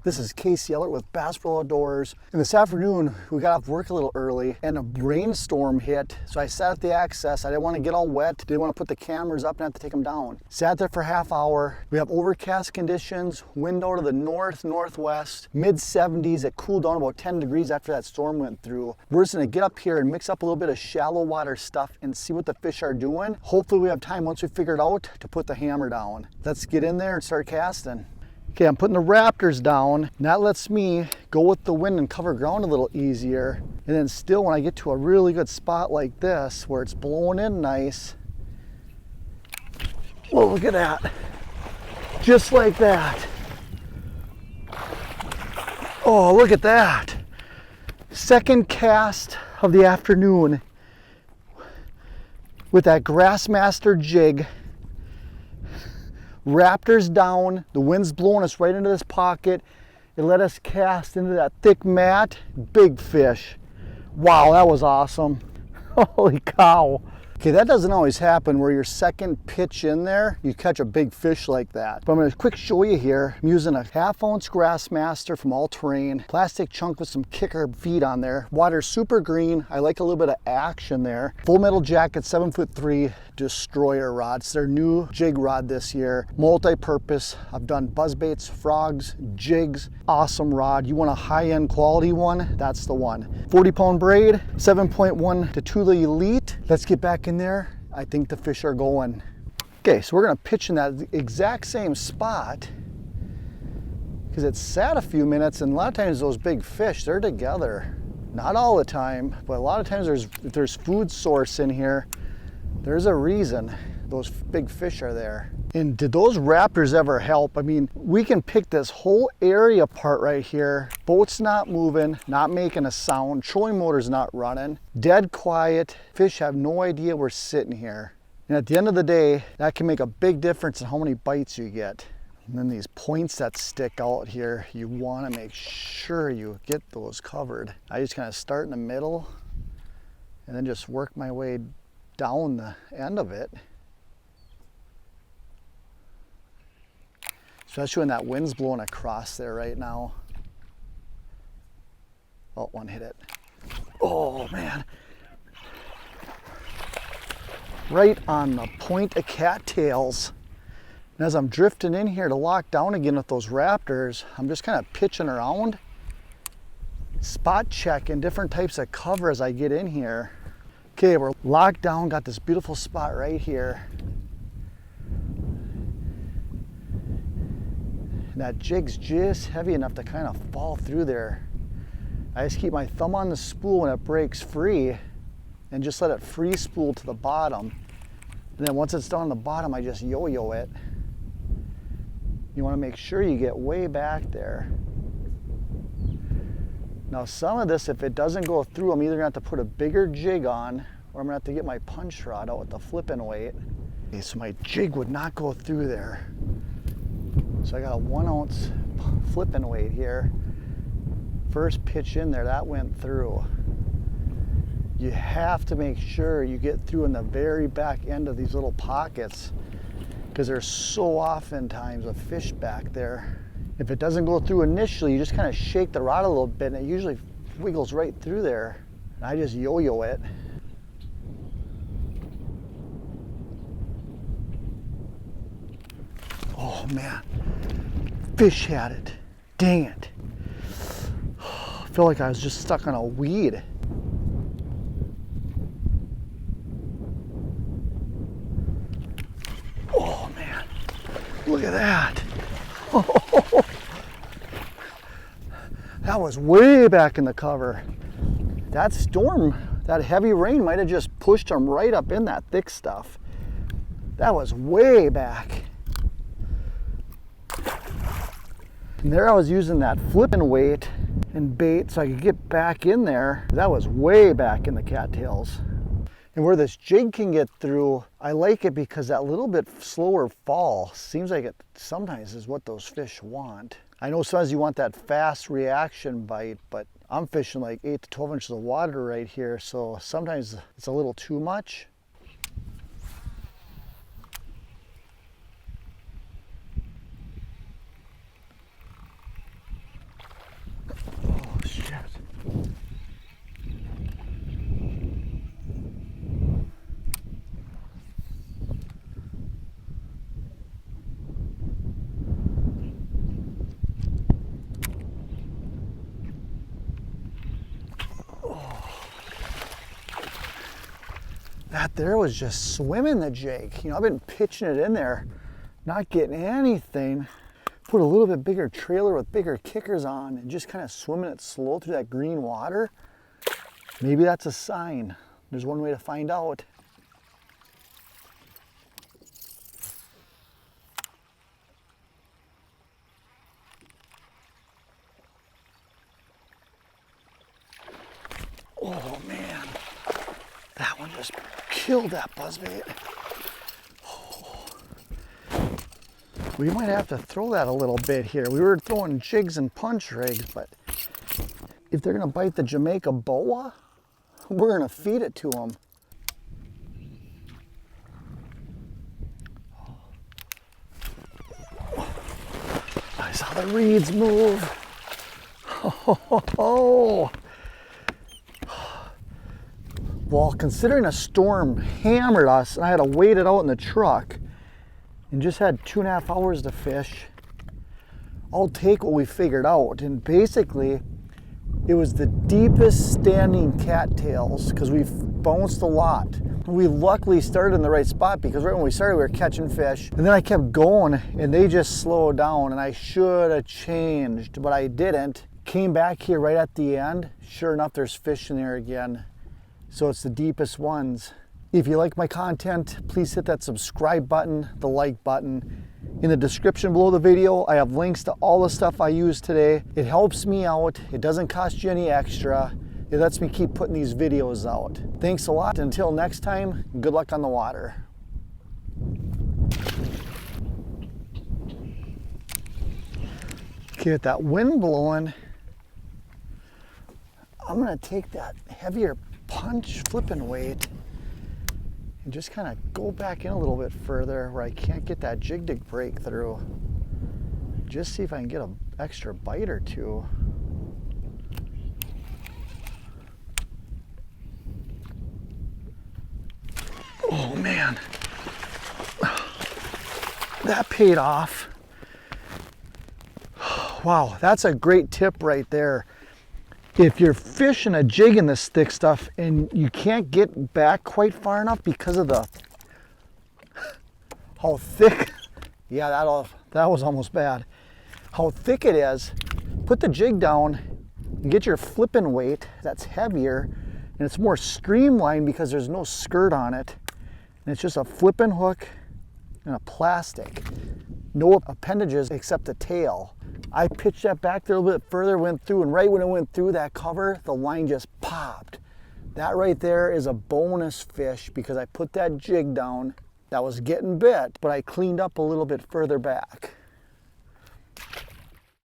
This is Casey Ellert with Bass Pro Outdoors. And this afternoon, we got off work a little early and a rainstorm hit. So I sat at the access. I didn't want to get all wet. Didn't want to put the cameras up and have to take them down. Sat there for a half hour. We have overcast conditions, wind out of the north, northwest, mid 70s. It cooled down about 10 degrees after that storm went through. We're just going to get up here and mix up a little bit of shallow water stuff and see what the fish are doing. Hopefully we have time once we figure it out to put the hammer down. Let's get in there and start casting. Okay, I'm putting the Raptors down. And that lets me go with the wind and cover ground a little easier. And then still, when I get to a really good spot like this, where it's blowing in nice. Whoa, look at that. Just like that. Oh, look at that. Second cast of the afternoon with that Grassmaster jig. Raptors down, the wind's blowing us right into this pocket. It let us cast into that thick mat. Big fish. Wow, that was awesome. Holy cow. Okay, that doesn't always happen where your second pitch in there, you catch a big fish like that. But I'm gonna quick show you here. I'm using a 1/2 ounce Grassmaster from All Terrain, plastic chunk with some kicker feed on there. Water's super green. I like a little bit of action there. Full Metal Jacket 7'3" Destroyer rod. It's their new jig rod this year. Multi-purpose. I've done buzzbaits, frogs, jigs. Awesome rod. You want a high-end quality one? That's the one. 40-pound braid, 7.1 to Tula Elite. Let's get back in there. I think the fish are going. Okay, so we're gonna pitch in that exact same spot because it's sat a few minutes, and a lot of times those big fish, they're together. Not all the time, but a lot of times if there's food source in here, there's a reason those big fish are there. And did those Raptors ever help? I mean, we can pick this whole area apart right here. Boat's not moving, not making a sound. Trolling motor's not running. Dead quiet. Fish have no idea we're sitting here. And at the end of the day, that can make a big difference in how many bites you get. And then these points that stick out here, you want to make sure you get those covered. I just kind of start in the middle and then just work my way down the end of it. Especially when that wind's blowing across there right now. Oh, one hit it. Oh man. Right on the point of cattails. And as I'm drifting in here to lock down again with those Raptors, I'm just kind of pitching around, spot checking different types of cover as I get in here. Okay, we're locked down, got this beautiful spot right here. And that jig's just heavy enough to kind of fall through there. I just keep my thumb on the spool when it breaks free and just let it free spool to the bottom. And then once it's down on the bottom, I just yo-yo it. You want to make sure you get way back there. Now some of this, if it doesn't go through, I'm either gonna have to put a bigger jig on or I'm gonna have to get my punch rod out with the flipping weight. Okay, so my jig would not go through there. So I got a 1 ounce flipping weight here. First pitch in there, that went through. You have to make sure you get through in the very back end of these little pockets because there's so oftentimes a fish back there. If it doesn't go through initially, you just kind of shake the rod a little bit and it usually wiggles right through there. And I just yo-yo it. Oh man, fish had it. Dang it. I feel like I was just stuck on a weed. Oh man, look at that. Oh, that was way back in the cover. That storm, that heavy rain might have just pushed them right up in that thick stuff. That was way back. And there I was using that flipping weight and bait so I could get back in there. That was way back in the cattails. And where this jig can get through, I like it because that little bit slower fall seems like it sometimes is what those fish want. I know sometimes you want that fast reaction bite, but I'm fishing like 8 to 12 inches of water right here, so sometimes it's a little too much. That there was just swimming the jig. You know, I've been pitching it in there, not getting anything. Put a little bit bigger trailer with bigger kickers on and just kind of swimming it slow through that green water. Maybe that's a sign. There's one way to find out. Oh man, that one just killed that buzzbait. Oh. We might have to throw that a little bit here. We were throwing jigs and punch rigs, but if they're gonna bite the Jamaica boa, we're gonna feed it to them. I saw the reeds move. Oh. Well, considering a storm hammered us and I had to wait it out in the truck and just had 2.5 hours to fish, I'll take what we figured out. And basically, it was the deepest standing cattails because we've bounced a lot. We luckily started in the right spot because right when we started, we were catching fish. And then I kept going and they just slowed down, and I should have changed, but I didn't. Came back here right at the end. Sure enough, there's fish in there again. So it's the deepest ones. If you like my content, please hit that subscribe button, the like button. In the description below the video, I have links to all the stuff I used today. It helps me out. It doesn't cost you any extra. It lets me keep putting these videos out. Thanks a lot. Until next time, good luck on the water. Okay, with that wind blowing, I'm gonna take that heavier punch flipping weight and just kind of go back in a little bit further where I can't get that jig to break through. Just see if I can get an extra bite or two. Oh man, that paid off. Wow, that's a great tip right there. If you're fishing a jig in this thick stuff and you can't get back quite far enough because of how thick, yeah, that was almost bad. How thick it is, put the jig down and get your flipping weight that's heavier, and it's more streamlined because there's no skirt on it. And it's just a flipping hook and a plastic. No appendages except the tail. I pitched that back there a little bit further, went through, and right when it went through that cover, the line just popped. That right there is a bonus fish because I put that jig down that was getting bit, but I cleaned up a little bit further back.